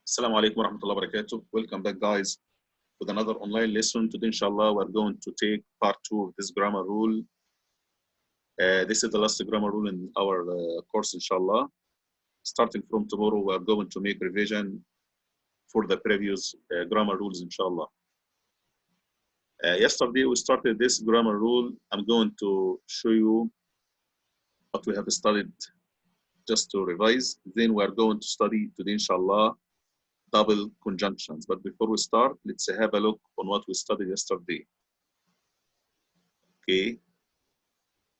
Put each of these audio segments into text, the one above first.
Assalamu alaikum warahmatullahi wabarakatuh. Welcome back, guys, with another online lesson. Today, inshallah, we're going to take part two of this grammar rule. This is the last grammar rule in our course, inshallah. Starting from tomorrow, we're going to make revision for the previous grammar rules, inshallah. Yesterday, we started this grammar rule. I'm going to show you what we have studied just to revise. Then we're going to study today, inshallah, double conjunctions. But before we start, let's have a look on what we studied yesterday. Okay,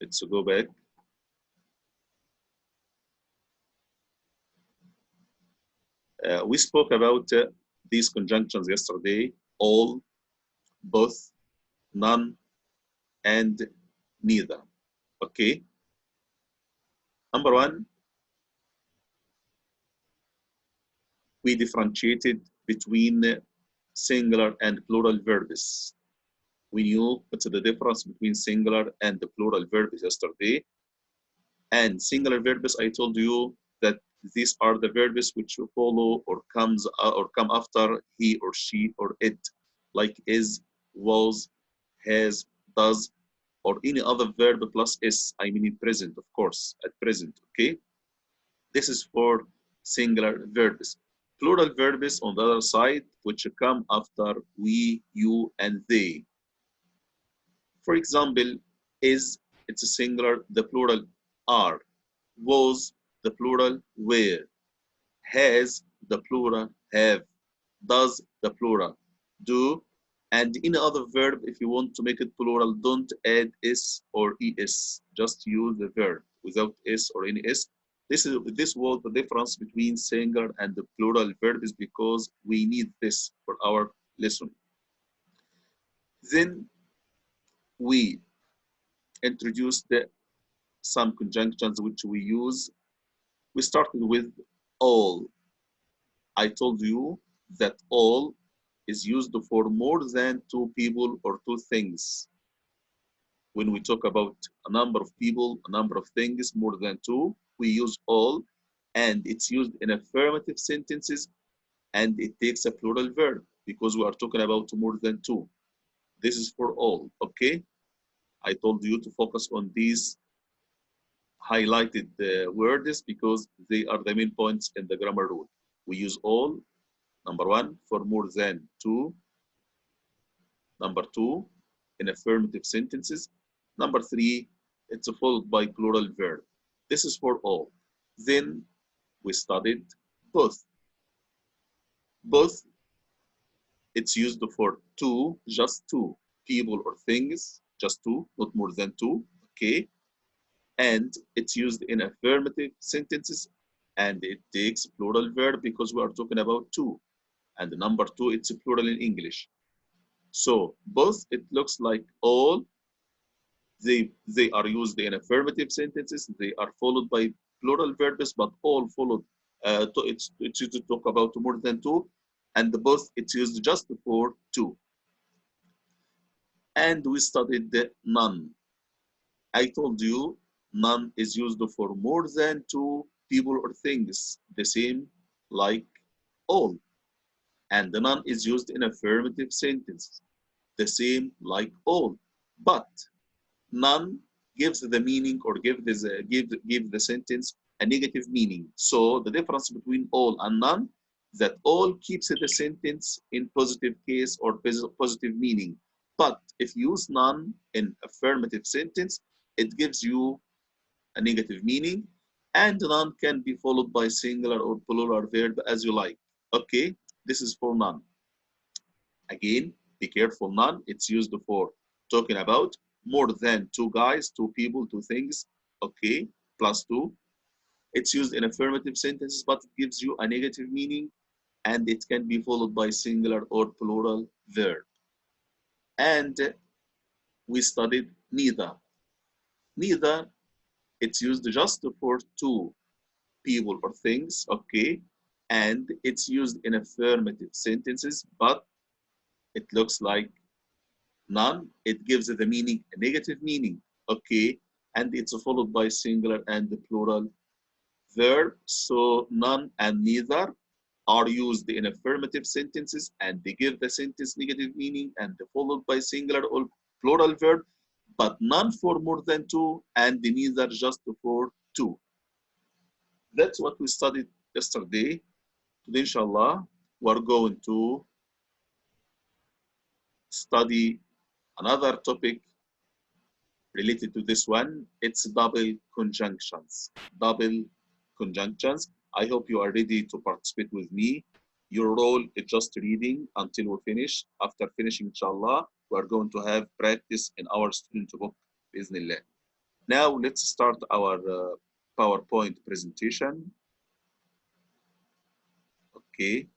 let's go back. We spoke about these conjunctions yesterday: all, both, none, and neither. Okay. Number one, we differentiated between singular and plural verbs. We knew what's the difference between singular and the plural verbs yesterday. And singular verbs, I told you that these are the verbs which follow or come after he or she or it, like is, was, has, does, or any other verb plus s. I mean in present, of course, at present. Okay, this is for singular verbs. Plural verbs on the other side, which come after we, you, and they. For example, is, it's a singular, the plural are. Was, the plural were. Has, the plural have. Does, the plural do. And any other verb, if you want to make it plural, don't add s or es. Just use the verb without s or any s. This was the difference between singular and the plural verbs because we need this for our lesson. Then we introduced some conjunctions which we use. We started with all. I told you that all is used for more than two people or two things. When we talk about a number of people, a number of things, more than two, we use all, and it's used in affirmative sentences, and it takes a plural verb because we are talking about more than two. This is for all, okay? I told you to focus on these highlighted words because they are the main points in the grammar rule. We use all, number one, for more than two. Number two, in affirmative sentences. Number three, it's followed by plural verb. This is for all. Then we studied both. Both, it's used for two, just two people or things, just two, not more than two, okay? And it's used in affirmative sentences, and it takes plural verb because we are talking about two. And number two, it's plural in English. So both, it looks like all, they are used in affirmative sentences. They are followed by plural verbs, but all followed. It's used to talk about more than two, and both it's used just for two. And we studied the none. I told you none is used for more than two people or things, the same like all. And the none is used in affirmative sentences, the same like all. But none gives the meaning or give the sentence a negative meaning. So the difference between all and none, that all keeps the sentence in positive case or positive meaning. But if you use none in affirmative sentence, it gives you a negative meaning, and none can be followed by singular or plural verb as you like. Okay, this is for none. Again, be careful, none, it's used for talking about more than two guys, two people, two things, okay, plus two. It's used in affirmative sentences, but it gives you a negative meaning, and it can be followed by singular or plural verb. And we studied neither. Neither, it's used just for two people or things, okay, and it's used in affirmative sentences, but it looks like none. It gives the meaning a negative meaning, okay, and it's followed by singular and the plural verb. So none and neither, are used in affirmative sentences and they give the sentence negative meaning and followed by singular or plural verb, but none for more than two and neither just for two. That's what we studied yesterday. Today, inshallah, we're going to study another topic related to this one. It's double conjunctions. Double conjunctions. I hope you are ready to participate with me. Your role is just reading until we finish. After finishing, inshallah, we are going to have practice in our student book, Bismillah. Now, let's start our PowerPoint presentation. Okay.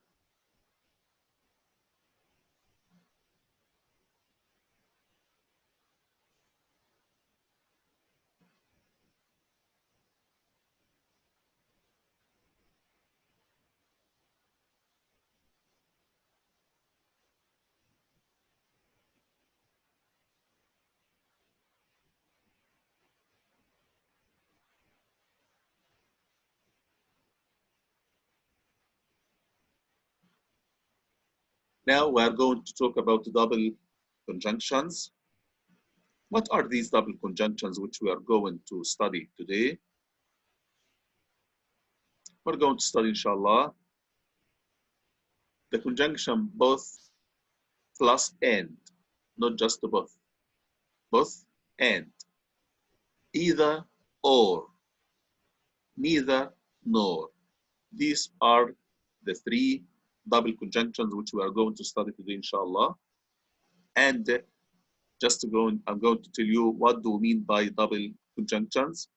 Now we are going to talk about double conjunctions. What are these double conjunctions which we are going to study today? We're going to study, inshallah, the conjunction both plus and, not just both. Both and, either or, neither nor. These are the three double conjunctions which we are going to study today, inshallah. And just to go, I'm going to tell you what do we mean by double conjunctions.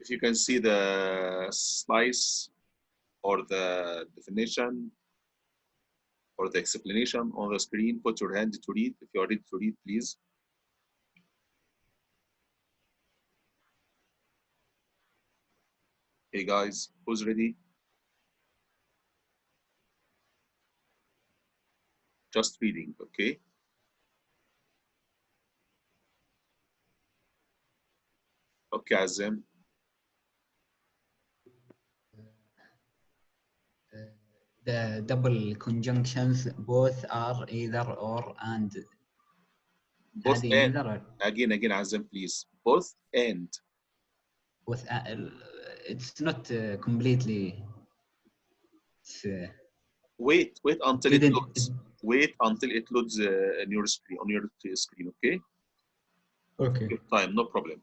If you can see the slice or the definition or the explanation on the screen, put your hand to read. If you are ready to read, please. Hey guys, who's ready? Just reading, okay? Okay, Azim. The double conjunctions both are either or and Both هذه and. neither Again, Azim, please. Both and. with it's not completely it's, Wait until it didn't loads. Wait until it loads on your screen, okay? okay. Take time, no problem.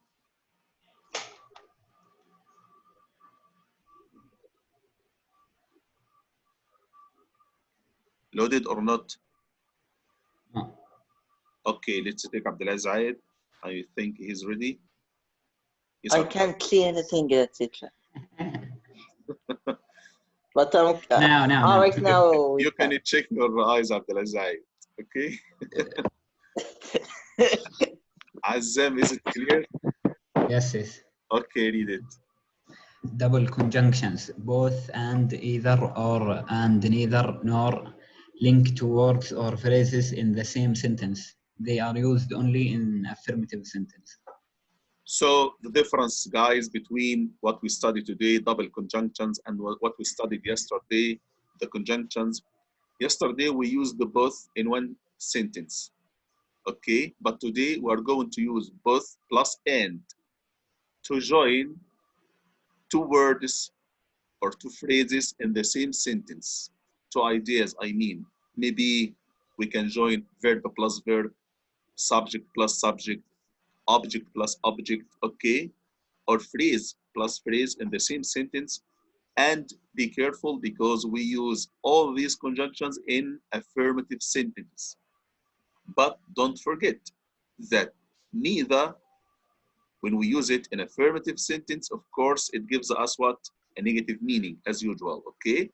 Loaded or not? No. Okay, let's take Abdulaziz Zayed. I think he's ready. Yes, I can't see anything, teacher. But now. right now You can check your eyes, Abdulaziz Zayed. Okay? Azam, is it clear? Yes. Okay, read it. Double conjunctions, both and either or and neither nor link to words or phrases in the same sentence. They are used only in affirmative sentence. So the difference, guys, between what we studied today, double conjunctions, and what we studied yesterday, the conjunctions. Yesterday, we used the both in one sentence. Okay, but today we are going to use both plus and to join two words or two phrases in the same sentence. Two ideas, I mean. Maybe we can join verb plus verb, subject plus subject, object plus object, okay? Or phrase plus phrase in the same sentence. And be careful because we use all these conjunctions in affirmative sentences. But don't forget that neither, when we use it in affirmative sentence, of course, it gives us what? A negative meaning as usual, okay?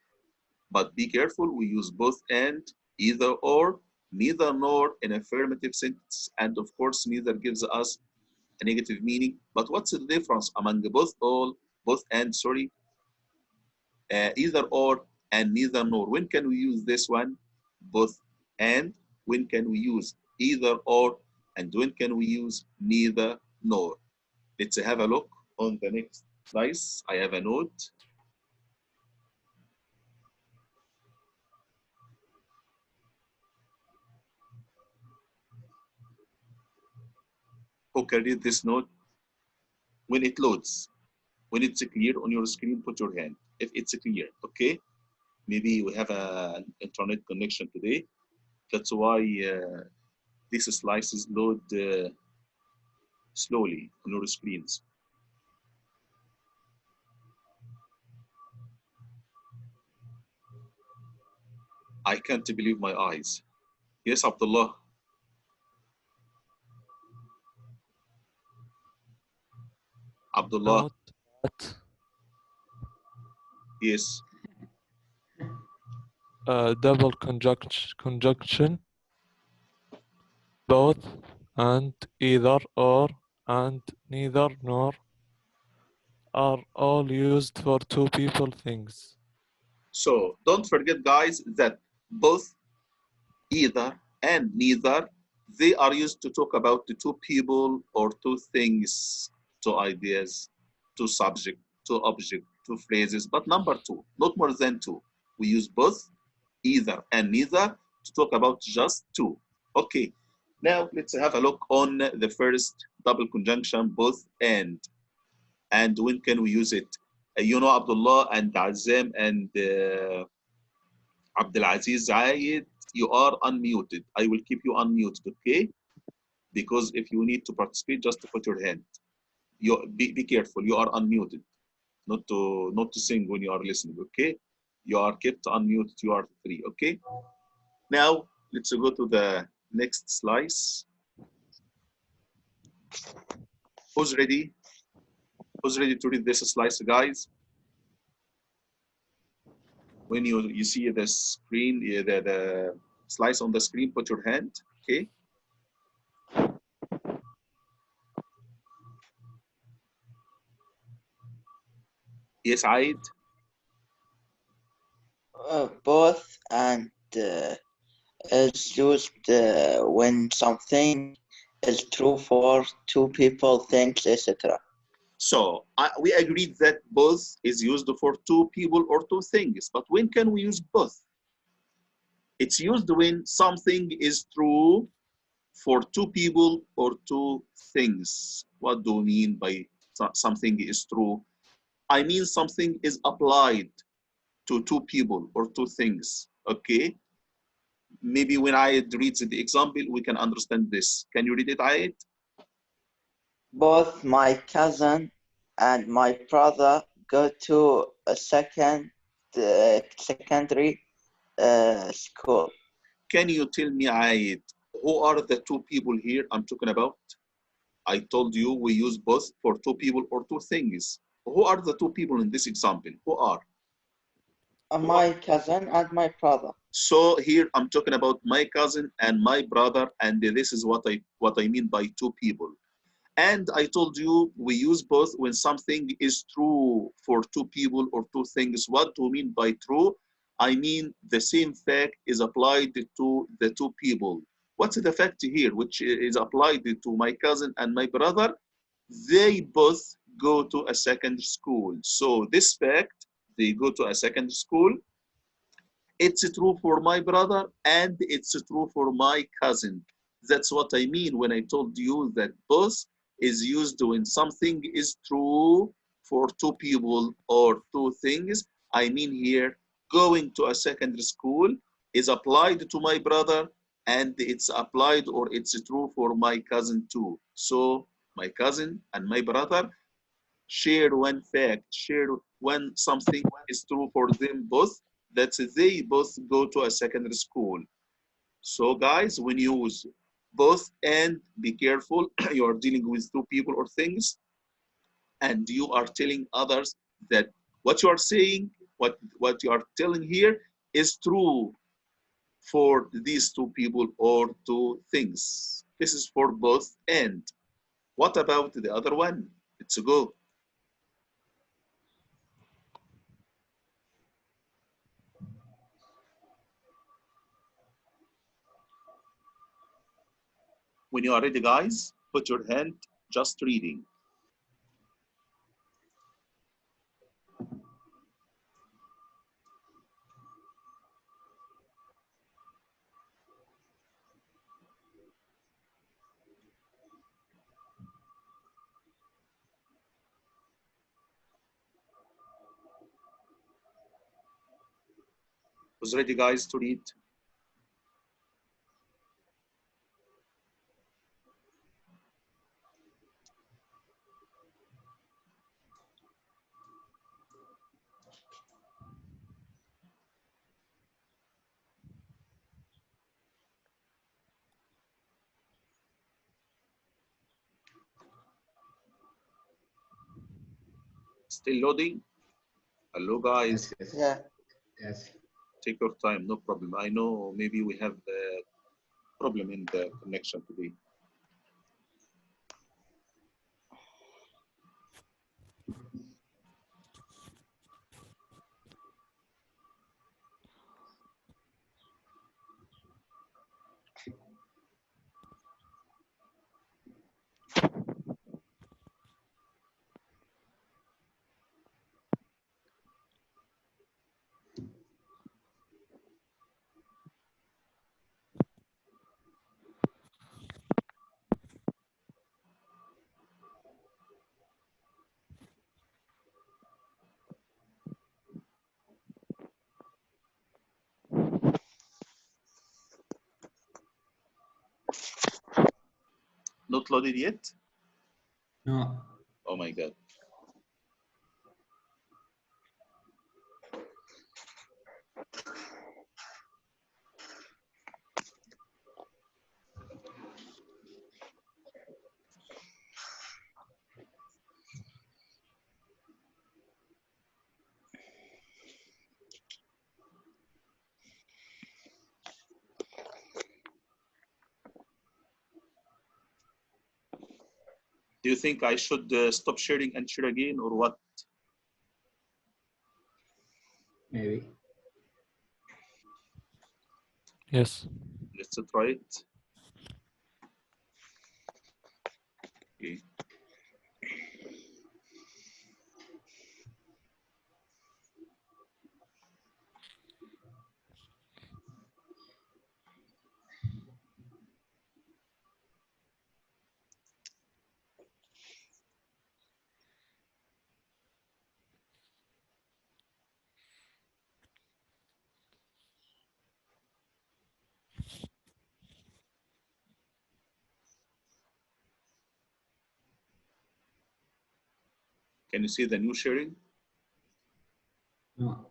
But be careful, we use both and, either or, neither nor in affirmative sentence. And of course, neither gives us a negative meaning. But what's the difference among both and, sorry, either or and neither nor? When can we use this one? Both and. When can we use either or? And when can we use neither nor? Let's have a look on the next Nice. I have a note. Who can read this note? When it loads, when it's clear on your screen, put your hand. If it's clear, okay? Maybe we have an internet connection today. That's why these slices load slowly on your screens. I can't believe my eyes. Yes, Abdullah. Abdullah. Note that Yes. double conjunction, both, and, either, or, and, neither, nor, are all used for two people things. So don't forget, guys, that both, either, and neither, they are used to talk about the two people or two things, two ideas, two subject, two object, two phrases, but number two, not more than two. We use both, either, and neither to talk about just two. Okay, now let's have a look on the first double conjunction, both and. And when can we use it? You know, Abdullah and Azam and Abdulaziz Zayed, you are unmuted. I will keep you unmuted, okay? Because if you need to participate, just put your hand. Be careful. You are unmuted. Not to sing when you are listening, okay? You are kept unmuted. You are free, okay? Now let's go to the next slice. Who's ready? Who's ready to read this slice, guys? When you see the screen, the slice on the screen, put your hand, okay? Yes, Aid. Both and is used when something is true for two people, things, etc. So we agreed that both is used for two people or two things, but when can we use both? It's used when something is true for two people or two things. What do you mean by something is true? I mean something is applied to two people or two things, okay? Maybe when I read the example, we can understand this. Can you read it, Ayed? Both my cousin and my brother go to a secondary school. Can you tell me, Ayed, who are the two people here I'm talking about? I told you we use both for two people or two things. Who are the two people in this example? Who are? My cousin and my brother. So here I'm talking about my cousin and my brother, and this is what I mean by two people. And I told you we use both when something is true for two people or two things. What do you mean by true? I mean the same fact is applied to the two people. What's the fact here which is applied to my cousin and my brother? They both go to a secondary school. So this fact, they go to a secondary school, it's true for my brother and it's true for my cousin. That's what I mean when I told you that both is used when something is true for two people or two things. I mean here, going to a secondary school is applied to my brother and it's applied or it's true for my cousin too. So my cousin and my brother share one fact, share when something is true for them both, that they both go to a secondary school. So guys, when you use both and be careful, you are dealing with two people or things, and you are telling others that what you are saying, what you are telling here is true for these two people or two things. This is for both and. What about the other one? Let's go. When you are ready, guys, put your hand just reading. Who's ready, guys, to read? Still loading? Hello, guys. Yes. Yeah. Yes. Take your time, no problem. I know maybe we have a problem in the connection today. Not loaded yet? No. Oh my God. Do you think I should stop sharing and share again or what? Maybe. Yes. Let's try it. Okay. Can you see the new sharing? No.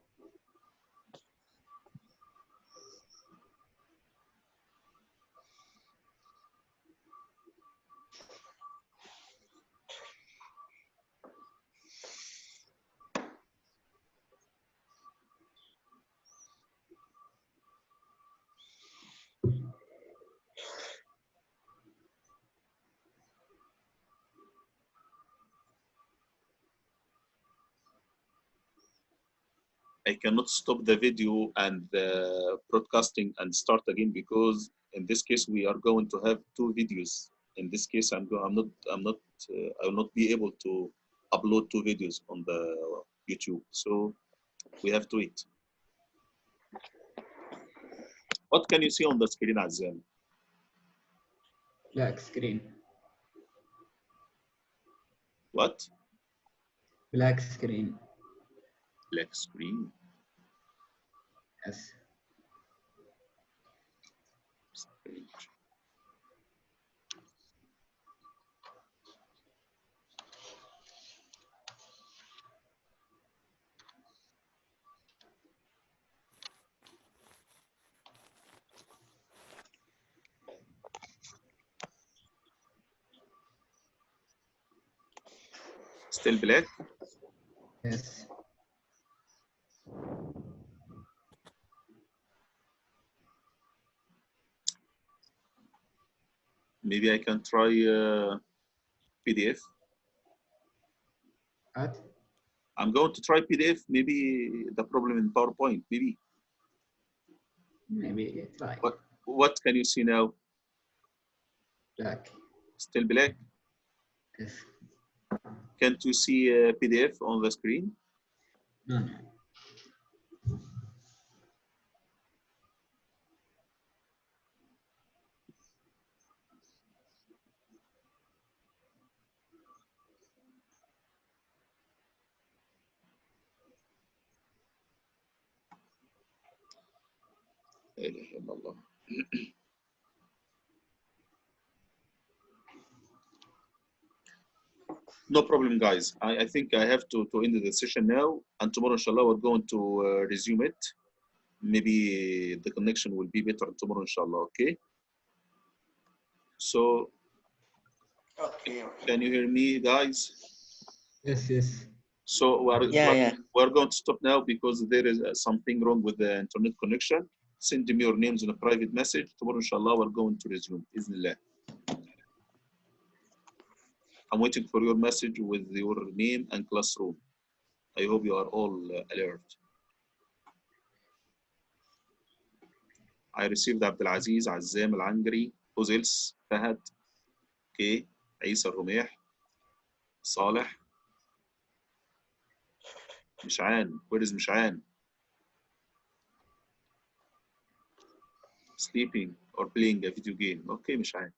I cannot stop the video and the broadcasting and start again because in this case we are going to have two videos. In this case, I will not be able to upload two videos on the YouTube. So we have to wait. What can you see on the screen, Azam? Black screen. What? Black screen. Black screen. Yes. Still black? Yes. Maybe I can try PDF. What? I'm going to try PDF. Maybe the problem in PowerPoint. Maybe. Maybe try. What can you see now? Black. Still black? Yes. Can't you see PDF on the screen? No, no. لا إله إلا الله. No problem, guys. I think I have to end the session now, and tomorrow, inshallah, we're going to resume it. Maybe the connection will be better tomorrow, inshallah. Okay. So, Okay. can you hear me, guys? Yes, yes. So Yeah. we're going to stop now because there is something wrong with the internet connection. Send me your names in a private message. Tomorrow, inshallah, we're going to resume. Bismillah. I'm waiting for your message with your name and classroom. I hope you are all alert. I received Abdulaziz, Azzam Al-Angri, who else? Fahad, okay, Isa Rumeh, Saleh, Mish'an. Where is Mish'an? Sleeping or playing a video game. Okay, Mish'an.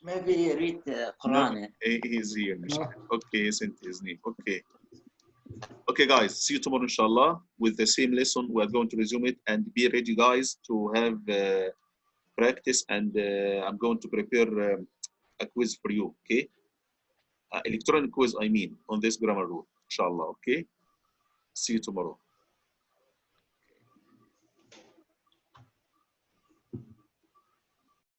Maybe read the No, Quran. he's here, Mish'an. Okay, he sent his name. Okay. Okay, guys, see you tomorrow, inshallah, with the same lesson. We are going to resume it and be ready, guys, to have practice. And I'm going to prepare a quiz for you, okay? Electronic quiz, I mean, on this grammar rule, inshallah, okay? See you tomorrow.